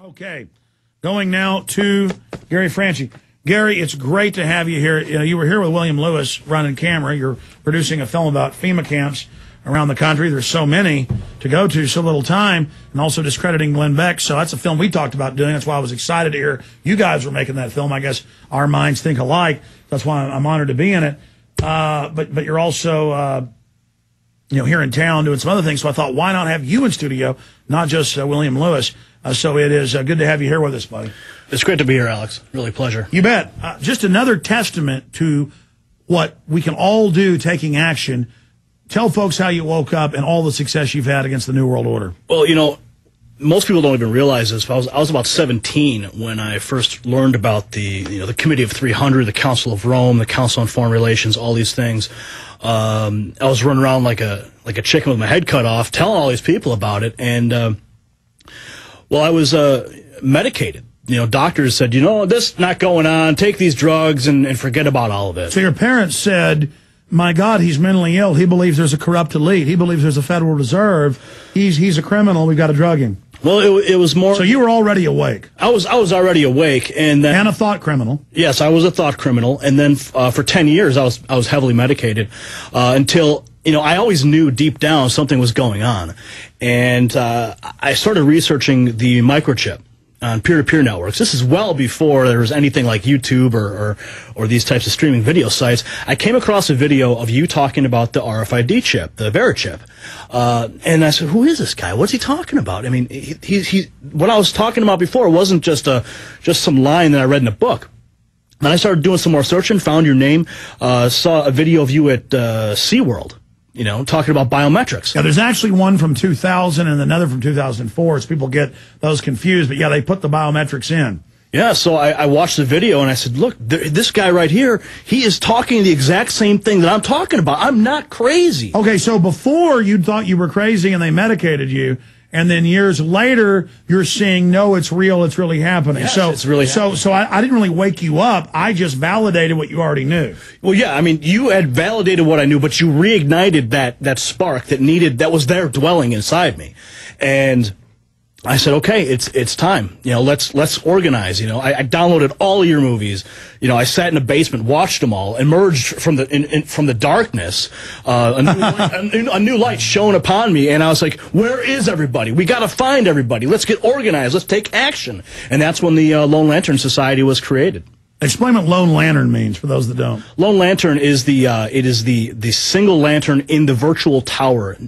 Okay, going now to Gary Franchi. Gary, it's great to have you here. You know, you were here with William Lewis running camera. You're producing a film about FEMA camps around the country. There's so many to go to, so little time, and also discrediting Glenn Beck. So that's a film we talked about doing. That's why I was excited to hear you guys were making that film. I guess our minds think alike. That's why I'm honored to be in it. But you're also here in town doing some other things. So I thought, why not have you in studio, not just William Lewis? So it is good to have you here with us, buddy. It's great to be here, Alex. Really a pleasure. You bet. Just another testament to what we can all do taking action. Tell folks how you woke up and all the success you've had against the New World Order. Well, you know, most people don't even realize this. I was about 17 when I first learned about the Committee of 300, the Council of Rome, the Council on Foreign Relations, all these things. I was running around like a chicken with my head cut off, telling all these people about it. And well, I was medicated. You know, doctors said, this not going on. Take these drugs and forget about all of it. So your parents said, my God, he's mentally ill. He believes there's a corrupt elite. He believes there's a Federal Reserve. He's a criminal. We've got to drug him. Well, it was more. So you were already awake. I was already awake, and then and a thought criminal. Yes, I was a thought criminal, and then for 10 years I was heavily medicated until I always knew deep down something was going on, and I started researching the microchip on peer-to-peer networks. This is well before there was anything like YouTube or these types of streaming video sites. I came across a video of you talking about the RFID chip, the Verichip. And I said, who is this guy? What's he talking about? I mean, he what I was talking about before wasn't just some line that I read in a book. And I started doing some more searching, found your name, saw a video of you at SeaWorld. Talking about biometrics. Yeah, there's actually one from 2000 and another from 2004, so people get those confused. But yeah, they put the biometrics in. Yeah, so I watched the video and I said, look, this guy right here, he is talking the exact same thing that I'm talking about. I'm not crazy. Okay, so before you thought you were crazy and they medicated you, and then years later you're seeing, no, it's real, it's really happening. Yes, it's really happening. So I didn't really wake you up. I just validated what you already knew. Well, yeah, I mean, you had validated what I knew, but you reignited that spark that was there dwelling inside me. And I said, okay, it's time. Let's organize. I downloaded all of your movies. I sat in a basement, watched them all, emerged from the darkness. A new light shone upon me, and I was like, where is everybody? We got to find everybody. Let's get organized. Let's take action. And that's when the Lone Lantern Society was created. Explain what Lone Lantern means for those that don't. Lone Lantern is the single lantern in the virtual tower,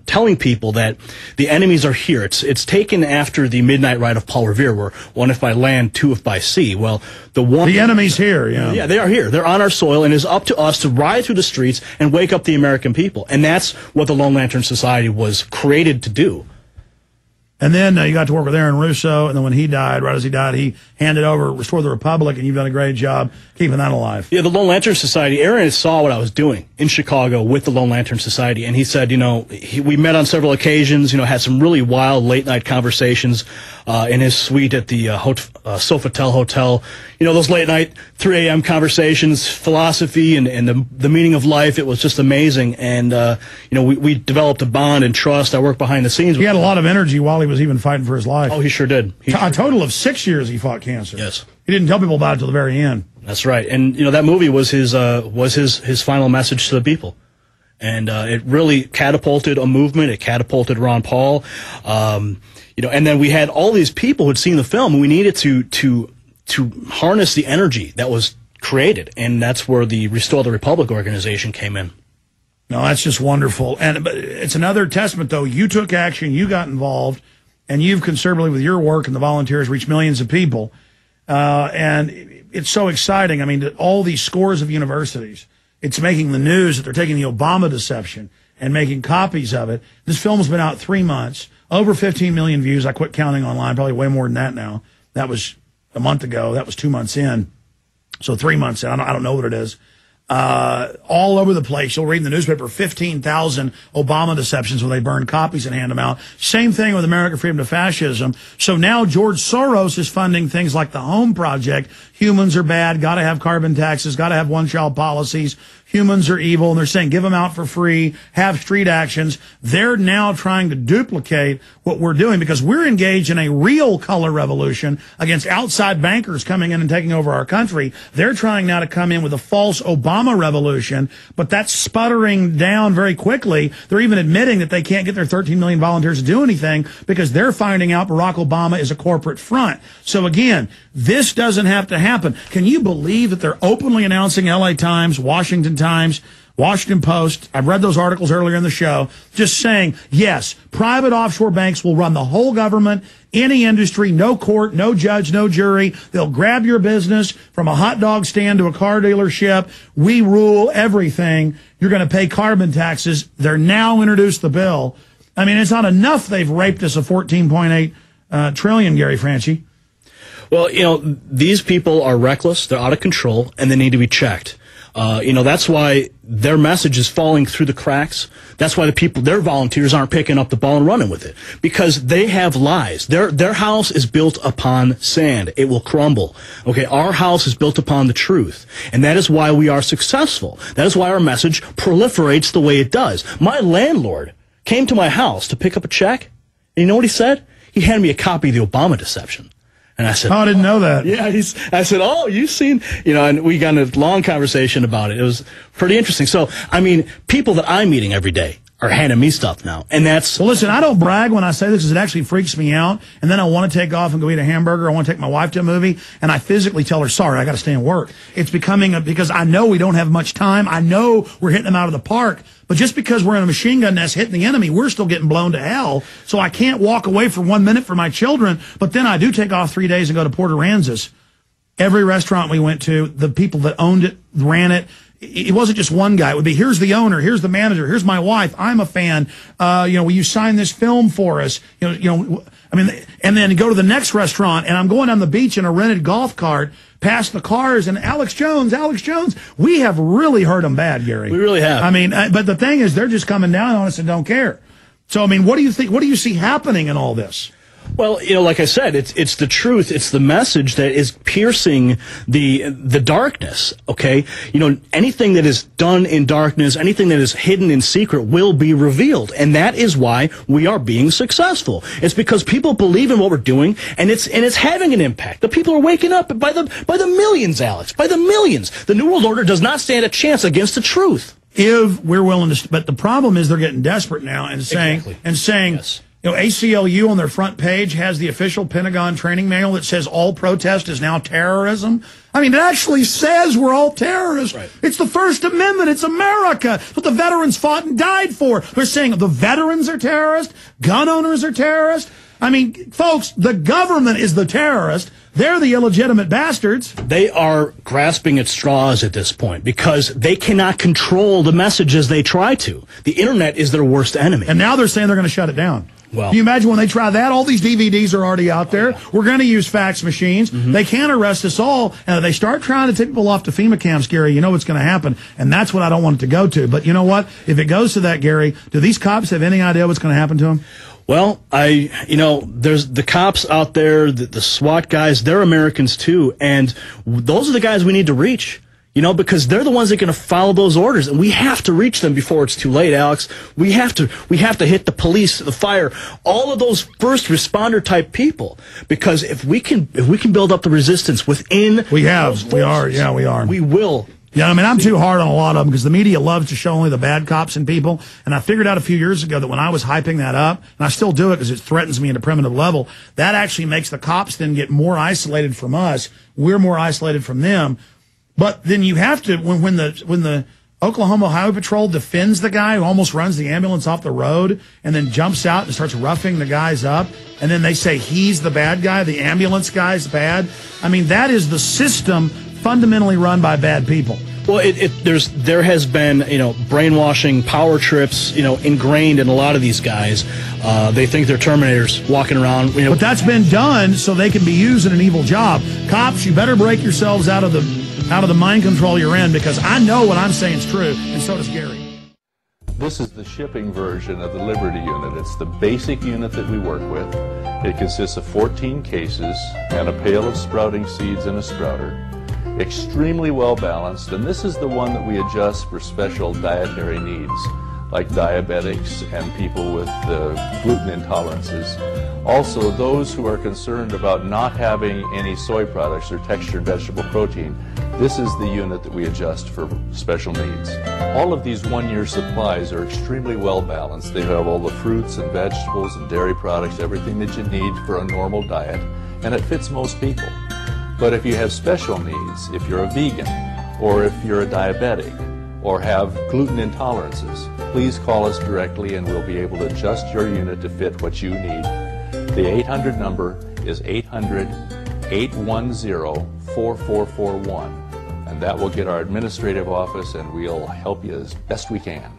telling people that the enemies are here. It's taken after the Midnight Ride of Paul Revere, where one if by land, two if by sea. Well, the enemy's here. Yeah, they are here. They're on our soil, and it's up to us to ride through the streets and wake up the American people. And that's what the Lone Lantern Society was created to do. And then you got to work with Aaron Russo, and then when he died, right as he died, he handed over, restored the Republic, and you've done a great job keeping that alive. Yeah, the Lone Lantern Society, Aaron saw what I was doing in Chicago with the Lone Lantern Society, and he said, we met on several occasions, had some really wild late-night conversations in his suite at the Sofitel Hotel. Those late-night 3 a.m. conversations, philosophy and the meaning of life. It was just amazing, and we developed a bond and trust. I worked behind the scenes. He had a lot of energy while he was even fighting for his life. Oh, he sure did. A total of 6 years he fought cancer. Yes. He didn't tell people about it till the very end. That's right. And that movie was his final message to the people. And it really catapulted a movement. It catapulted Ron Paul. And then we had all these people who had seen the film, and we needed to harness the energy that was created, and that's where the Restore the Republic organization came in. No, that's just wonderful. And it's another testament, though. You took action, you got involved, and you've considerably, with your work and the volunteers, reached millions of people. And it's so exciting. I mean, all these scores of universities, it's making the news that they're taking the Obama deception and making copies of it. This film's been out 3 months, over 15 million views. I quit counting online, probably way more than that now. That was a month ago. That was 2 months in. So 3 months in. I don't know what it is. all over the place. You'll read in the newspaper 15,000 Obama deceptions when they burn copies and hand them out. Same thing with American Freedom to Fascism. So now George Soros is funding things like the Home Project. Humans are bad, got to have carbon taxes, got to have one-child policies. Humans are evil, and they're saying give them out for free, have street actions. They're now trying to duplicate what we're doing because we're engaged in a real color revolution against outside bankers coming in and taking over our country. They're trying now to come in with a false Obama revolution, but that's sputtering down very quickly. They're even admitting that they can't get their 13 million volunteers to do anything because they're finding out Barack Obama is a corporate front. So again, this doesn't have to happen. Can you believe that they're openly announcing LA Times, Washington Times, Washington Post, I've read those articles earlier in the show, just saying, yes, private offshore banks will run the whole government, any industry, no court, no judge, no jury. They'll grab your business from a hot dog stand to a car dealership. We rule everything. You're going to pay carbon taxes. They're now introduced the bill. I mean, it's not enough they've raped us of 14.8 trillion, Gary Franchi. Well, you know, these people are reckless, they're out of control, and they need to be checked. You know, that's why their message is falling through the cracks. That's why the people, their volunteers aren't picking up the ball and running with it. Because they have lies. Their house is built upon sand. It will crumble. Okay, our house is built upon the truth. And that is why we are successful. That is why our message proliferates the way it does. My landlord came to my house to pick up a check, and you know what he said? He handed me a copy of the Obama deception. And I said, oh, I didn't know that. Yeah, I said, oh, you've seen, you know, and we got in a long conversation about it. It was pretty interesting. So, I mean, people that I'm meeting every day are handing me stuff now. And that's... Well, listen, I don't brag when I say this because it actually freaks me out. And then I want to take off and go eat a hamburger. I want to take my wife to a movie. And I physically tell her, sorry, I got to stay and work. It's becoming because I know we don't have much time. I know we're hitting them out of the park. But just because we're in a machine gun nest hitting the enemy, we're still getting blown to hell. So I can't walk away for 1 minute for my children. But then I do take off 3 days and go to Port Aransas. Every restaurant we went to, the people that owned it, ran it wasn't just one guy. It would be, here's the owner, here's the manager, here's my wife, I'm a fan. You know, will you sign this film for us? You know, I mean, and then go to the next restaurant, and I'm going down the beach in a rented golf cart, past the cars, and Alex Jones. We have really hurt them bad, Gary. We really have. I mean, but the thing is, they're just coming down on us and don't care. So, I mean, what do you think? What do you see happening in all this? Well, you know, like I said, it's the truth. It's the message that is piercing the darkness. Okay, you know, anything that is done in darkness, anything that is hidden in secret, will be revealed, and that is why we are being successful. It's because people believe in what we're doing, and it's having an impact. The people are waking up by the millions, Alex, by the millions. The New World Order does not stand a chance against the truth. If we're willing to, but the problem is they're getting desperate now and saying yes. You know, ACLU on their front page has the official Pentagon training manual that says all protest is now terrorism. I mean, it actually says we're all terrorists. Right. It's the First Amendment. It's America. It's what the veterans fought and died for. They're saying the veterans are terrorists. Gun owners are terrorists. I mean, folks, the government is the terrorist. They're the illegitimate bastards. They are grasping at straws at this point because they cannot control the messages they try to. The internet is their worst enemy. And now they're saying they're going to shut it down. Well, can you imagine when they try that? All these DVDs are already out there. Yeah. We're going to use fax machines. Mm-hmm. They can't arrest us all. And if they start trying to take people off to FEMA camps, Gary, you know what's going to happen. And that's what I don't want it to go to. But you know what? If it goes to that, Gary, do these cops have any idea what's going to happen to them? Well, you know, there's the cops out there, the SWAT guys, they're Americans too. And those are the guys we need to reach. You know, because they're the ones that are going to follow those orders, and we have to reach them before it's too late, Alex. We have to hit the police, the fire, all of those first responder type people. Because if we can build up the resistance within, we are. We will. Yeah, I mean, I'm too hard on a lot of them because the media loves to show only the bad cops and people. And I figured out a few years ago that when I was hyping that up, and I still do it because it threatens me at a primitive level, that actually makes the cops then get more isolated from us. We're more isolated from them. But then you have to, when the Oklahoma Highway Patrol defends the guy who almost runs the ambulance off the road and then jumps out and starts roughing the guys up, and then they say he's the bad guy, the ambulance guy's bad. I mean, that is the system fundamentally run by bad people. Well, there has been, you know, brainwashing, power trips, you know, ingrained in a lot of these guys. They think they're Terminators walking around. You know. But that's been done so they can be used in an evil job. Cops, you better break yourselves out of the out of the mind control you're in, because I know what I'm saying is true, and so does Gary. This is the shipping version of the Liberty unit. It's the basic unit that we work with. It consists of 14 cases and a pail of sprouting seeds and a sprouter. Extremely well balanced, and this is the one that we adjust for special dietary needs, like diabetics and people with gluten intolerances. Also, those who are concerned about not having any soy products or textured vegetable protein, this is the unit that we adjust for special needs. All of these one-year supplies are extremely well balanced. They have all the fruits and vegetables and dairy products, everything that you need for a normal diet, and it fits most people. But if you have special needs, if you're a vegan, or if you're a diabetic, or have gluten intolerances, please call us directly and we'll be able to adjust your unit to fit what you need. The 800 number is 800-810-4441, and that will get our administrative office, and we'll help you as best we can.